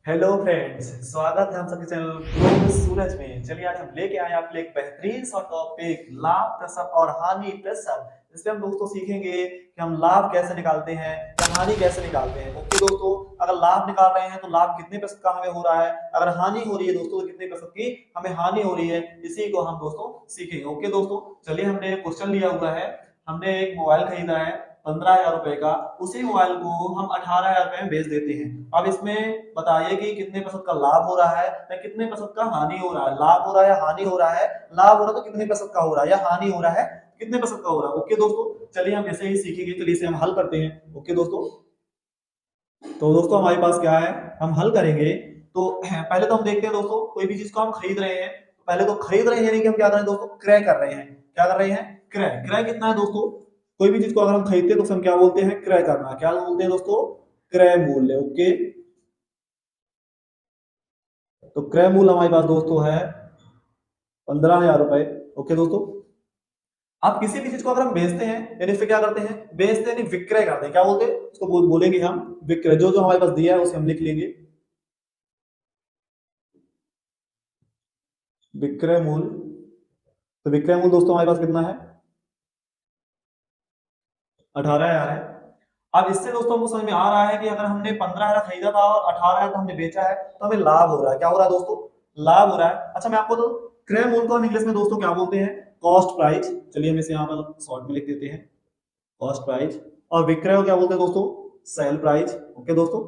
Hello friends, स्वागत है हम सबके चैनल ग्रो सूरज में। चलिए आज हम लेके आए आपके लिए एक बेहतरीन सा टॉपिक लाभ प्रसव और हानि प्रसव। इसमें हम दोस्तों सीखेंगे कि हम लाभ कैसे निकालते हैं या हानि कैसे निकालते हैं। ओके दोस्तों, अगर लाभ निकाल रहे हैं तो लाभ कितने प्रतिशत का हमें हो रहा है, अगर हानि हो रही है दोस्तों तो कितने प्रतिशत की हमें हानि हो रही है, इसी को हम दोस्तों सीखेंगे। ओके दोस्तों, चलिए हमने एक क्वेश्चन लिया हुआ है। हमने एक मोबाइल खरीदा है 15,000 रुपए का, उसी मोबाइल को हम 18,000 रुपए में बेच देते हैं। अब इसमें बताइए कि कितने प्रतिशत का लाभ हो रहा है या कितने प्रतिशत का हानि हो रहा है। लाभ हो रहा है या हानि हो रहा है, लाभ हो रहा है तो कितने प्रतिशत का हो रहा है, या हानि हो रहा है कितने प्रतिशत का हो रहा है। ओके दोस्तों, चलिए हम ऐसे ही सीखेंगे। चलिए इसे हम हल करते हैं। ओके दोस्तों, तो दोस्तों हमारे पास क्या है, हम हल करेंगे। तो पहले तो हम देखते हैं दोस्तों, कोई भी चीज को हम खरीद रहे हैं, पहले तो खरीद रहे हैं नहीं कि हम क्या कर रहे हैं दोस्तों, क्रय कर रहे हैं। क्या कर रहे हैं, क्रय। क्रय कितना है दोस्तों, कोई भी चीज को अगर हम खरीदते हैं तो उसे हम क्या बोलते हैं, क्रय करना। क्या बोलते हैं दोस्तों, क्रय मूल्य। ओके, तो क्रय मूल्य हमारे पास दोस्तों है 15,000 रुपए। ओके दोस्तों, आप किसी भी चीज को अगर हम बेचते हैं यानी फिर क्या करते हैं, बेचते हैं नहीं विक्रय करते हैं। क्या बोलते हैं उसको, बोलेंगे हम विक्रय। जो जो हमारे पास दिया है उसे हम लिख लेंगे विक्रय मूल्य। तो विक्रय मूल्य दोस्तों हमारे पास कितना है, 18,000 है। अब इससे दोस्तों हमको समझ में आ रहा है कि अगर हमने 15,000 खरीदा था और 18,000 हमने बेचा है तो हमें लाभ हो रहा है। क्या हो रहा है दोस्तों, लाभ हो रहा है। अच्छा मैं आपको तो क्रय मूल्य को हम इंग्लिश में दोस्तों क्या बोलते हैं, कॉस्ट प्राइस। चलिए हम इसे यहाँ पर शॉर्ट में लिख देते हैं, कॉस्ट प्राइस। और विक्रय को क्या बोलते हैं दोस्तों, सेल प्राइस। ओके दोस्तों,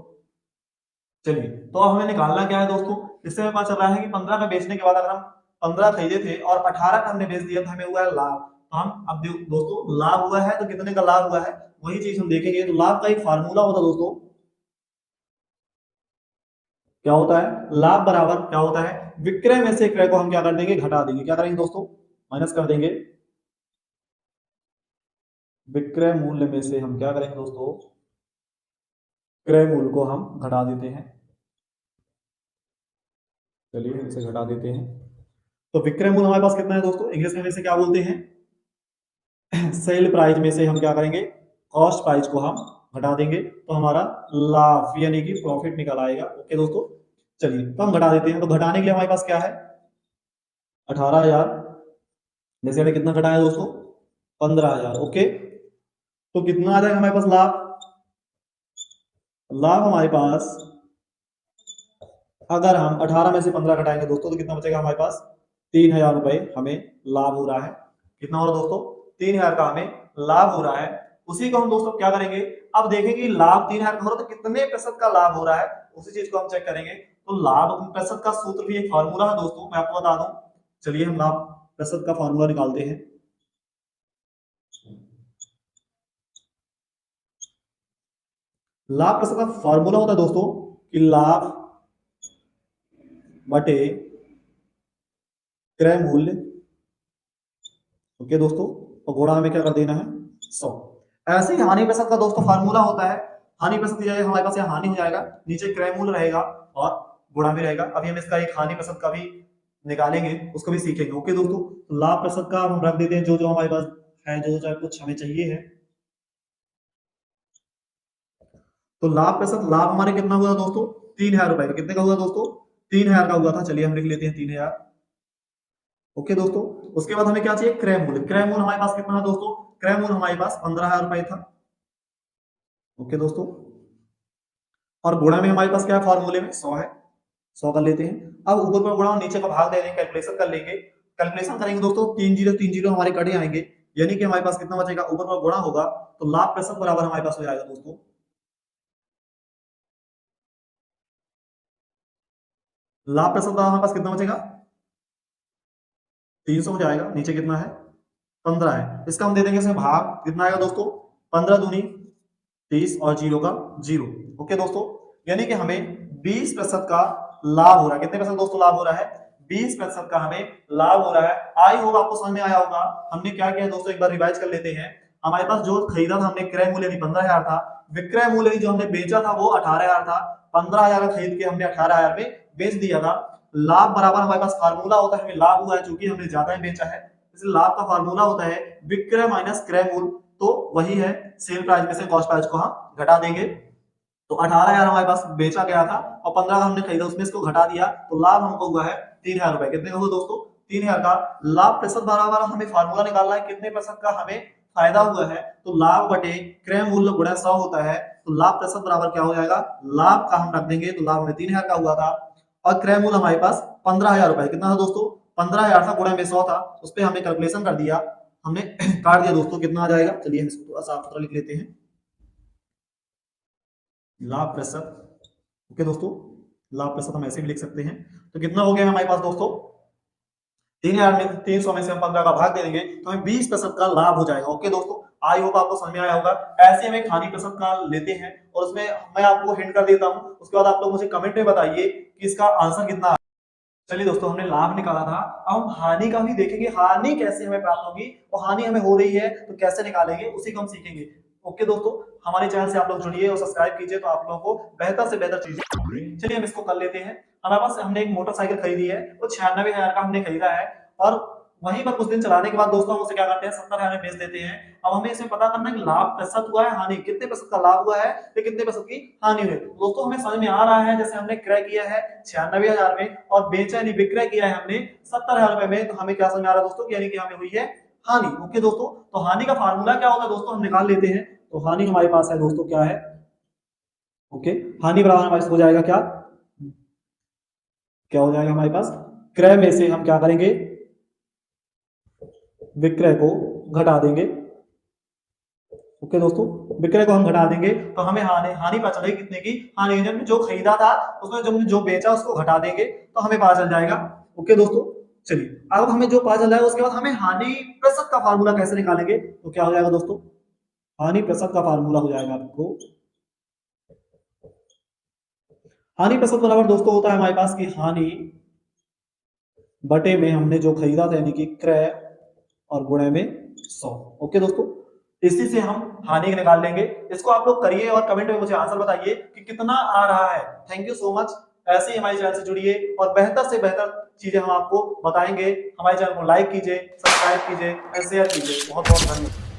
चलिए तो अब हमें निकालना क्या है दोस्तों। इससे हमें पता चल रहा है कि 15 का बेचने के बाद अगर हम 15 खरीदे थे और 18 का हमने बेच दिया तो हमें हुआ है लाभ। तो हम अब दोस्तों लाभ हुआ है तो कितने का लाभ हुआ है वही चीज हम देखेंगे। तो लाभ का एक फार्मूला होता है दोस्तों, क्या होता है, लाभ बराबर क्या होता है, विक्रय में से क्रय को हम क्या कर देंगे, घटा देंगे। क्या करेंगे दोस्तों, माइनस कर देंगे। विक्रय मूल्य में से हम क्या करेंगे दोस्तों, क्रय मूल्य को हम घटा देते हैं। चलिए इसे घटा देते हैं। तो विक्रय मूल्य हमारे पास कितना है दोस्तों, इंग्लिश में इसे क्या बोलते हैं, सेल प्राइस में से हम क्या करेंगे, कॉस्ट प्राइस को हम घटा देंगे तो हमारा लाभ यानी कि प्रॉफिट निकल आएगा। ओके दोस्तों, चलिए तो हम घटा देते हैं। तो घटाने के लिए हमारे पास क्या है, 18,000 जैसे हमने कितना घटाया दोस्तों, 15,000। ओके, तो कितना आ जाएगा हमारे पास लाभ, लाभ हमारे पास अगर हम 18 में से 15 घटाएंगे दोस्तों तो कितना बचेगा हमारे पास, 3,000 रुपए हमें लाभ हो रहा है। कितना हो रहा है दोस्तों, 3,000 का हमें लाभ हो रहा है। उसी को हम दोस्तों क्या करेंगे, अब देखेंगे लाभ 3,000 का हो रहा है तो कितने प्रतिशत का लाभ हो रहा है, उसी चीज को हम चेक करेंगे। तो लाभ प्रतिशत का सूत्र भी एक फॉर्मूला है दोस्तों, मैं आपको बता दूं। चलिए हम लाभ प्रतिशत का फॉर्मूला निकालते हैं। लाभ प्रतिशत का फॉर्मूला होता है दोस्तों कि लाभ बटे क्रय मूल्य। ओके दोस्तों, और गुणा हमें क्या कर देना है, 100। ऐसे ही हानि प्रतिशत का दोस्तों फार्मूला होता है। हानि प्रतिशत की जगह हमारे पास यहाँ हानि हो जाएगा, नीचे क्रय मूल्य रहेगा और गुणा भी रहेगा। अभी हम इसका एक हानि प्रतिशत का भी निकालेंगे, उसको भी सीखेंगे। ओके दोस्तों, तो लाभ प्रतिशत का हम रख देते हैं जो जो हमारे पास है, जो जो कुछ हमें चाहिए है। तो लाभ प्रतिशत, लाभ हमारे कितना हुआ दोस्तों, 3,000 रुपए का। कितने का हुआ दोस्तों, 3,000 का हुआ था। चलिए हम लिख लेते हैं 3,000। ओके दोस्तों, उसके बाद हमें क्या चाहिए, क्रय मूल्य। क्रय मूल्य हमारे पास कितना है दोस्तों, क्रय मूल्य हमारे पास 15,000 रुपए था। ओके दोस्तों, और गुणा में हमारे पास क्या है, फॉर्मूले में 100 है, 100 कर लेते हैं। अब ऊपर का गुणा और नीचे का भाग दे देंगे, कैलकुलेशन कर लेंगे। कैलकुलेशन करेंगे दोस्तों, 3 जीरो हमारे कटे आएंगे, यानी कि हमारे पास कितना बचेगा, ऊपर का गुणा होगा तो लाभ प्रतिशत बराबर हमारे पास हो जाएगा दोस्तों, लाभ प्रतिशत हमारे पास कितना बचेगा, 300 हो जाएगा। नीचे कितना है, 15 है। इसका हम दे देंगे इसमें भाग, कितना आएगा दोस्तों, 15 दूनी 30 और जीरो का जीरो। ओके दोस्तों, यानी कि हमें 20% का लाभ हो रहा है। कितने प्रतिशत दोस्तों लाभ हो रहा है, 20% का हमें लाभ हो रहा है। आई होगा आपको समझ में आया होगा। हमने क्या किया दोस्तों, एक बार रिवाइज कर लेते हैं। हमारे पास जो खरीदा था हमने, क्रय मूल्य 15,000 था, विक्रय मूल्य जो हमने बेचा था वो 18,000 था। 15,000 का खरीद के हमने 18,000 में बेच दिया था। लाभ बराबर हमारे पास फार्मूला होता है, हमें लाभ हुआ है चूंकि हमने ज्यादा ही बेचा है, इसलिए लाभ का फार्मूला होता है विक्रय माइनस क्रय मूल्य। तो वही है, सेल प्राइस में से कॉस्ट प्राइस को हम घटा देंगे तो 18,000 हमारे पास बेचा गया था और 15 का हमने खरीदा, उसमें इसको घटा दिया तो लाभ हमको हुआ है 3,000 रुपए। कितने का हुआ दोस्तों? 3,000 का। लाभ प्रतिशत बराबर हमें फार्मूला निकालना है, कितने प्रतिशत का हमें फायदा हुआ है, तो लाभ बटे क्रय मूल्य गुणा 100 होता है। तो लाभ प्रतिशत बराबर क्या हो जाएगा, लाभ का हम रख देंगे, तो लाभ में 3,000 का हुआ था और क्रय मूल्य हमारे पास 15,000 रुपए। कितना था दोस्तों? 15,000 था, गुणा में 100 था, उस पर हमने कैलकुलेशन कर दिया, हमने काट दिया दोस्तों, कितना आ जाएगा, चलिए हम इसको थोड़ा साफ सुथरा लिख लेते हैं। लाभ प्रतिशत, ओके दोस्तों, लाभ प्रतिशत हम ऐसे भी लिख सकते हैं। तो कितना हो गया हमारे पास दोस्तों, 3,000 में 300 में से हम 15 का भाग दे देंगे तो हमें 20% का लाभ हो जाएगा। ओके दोस्तों, आई होप आपको समझ में आया होगा। ऐसे हम एक हानि प्रतिशत का लेते हैं और उसमें मैं आपको हिंट कर देता हूं, उसके बाद आप लोग मुझे कमेंट में बताइए कि इसका आंसर कितना है। चलिए दोस्तों, हमने लाभ निकाला था, अब हम हानि का भी देखेंगे, हानि कैसे हमें प्राप्त होगी और हानि हमें हो रही है तो कैसे निकालेंगे, उसी को हम सीखेंगे। ओके दोस्तों, हमारे चैनल से आप लोग जुड़िए और सब्सक्राइब कीजिए तो आप लोगों को बेहतर से बेहतर चीजें। चलिए हम इसको कर लेते हैं। हमारे पास हमने एक मोटरसाइकिल खरीदी है, वो 96,000 का हमने खरीदा है और वहीं पर कुछ दिन चलाने के बाद दोस्तों हम उसे क्या करते हैं, 70,000 में बेच देते हैं। अब हमें इसमें पता करना है कि लाभ प्रतिशत हुआ है, हानि कितने प्रतिशत का लाभ हुआ है, तो कितने प्रतिशत की हानि हुई। दोस्तों हमें समझ में आ रहा है, जैसे हमने क्रय किया है 96,000 में और बेचा यानी विक्रय किया है हमने 70,000 रुपए में, तो हमें क्या समझ में आ रहा है दोस्तों, यानी कि हमें हुई है हानि। ओके दोस्तों, तो हानि का फार्मूला क्या होता है दोस्तों, हम निकाल लेते हैं। तो हानि हमारे पास है दोस्तों, क्या है, ओके, हानि बराबर हमारे पास हो जाएगा क्या, क्या हो जाएगा हमारे पास, क्रय में से हम क्या करेंगे, विक्रय को घटा देंगे। ओके दोस्तों, विक्रय को हम घटा देंगे तो हमें हानि हानि पता चलेगी कितने की, हानि जब जो खरीदा था उसमें जब जो बेचा उसको घटा देंगे तो हमें पता चल जाएगा। ओके दोस्तों, चलिए अब हमें जो पता चल जाएगा उसके बाद हमें हानि प्रतिशत का फार्मूला कैसे निकालेंगे, तो क्या हो जाएगा दोस्तों, हानि प्रतिशत का फार्मूला हो जाएगा आपको, हानि प्रतिशत बराबर दोस्तों होता है हमारे पास की हानि बटे में हमने जो खरीदा था यानी कि क्रय और गुणे में 100। ओके दोस्तों, इसी से हम हानि निकाल लेंगे। इसको आप लोग करिए और कमेंट में मुझे आंसर बताइए कि कितना आ रहा है। Thank you so much. ऐसे ही हमारे चैनल से जुड़िए और बेहतर से बेहतर चीजें हम आपको बताएंगे। हमारे चैनल को लाइक कीजिए, सब्सक्राइब कीजिए, शेयर कीजिए। बहुत बहुत धन्यवाद।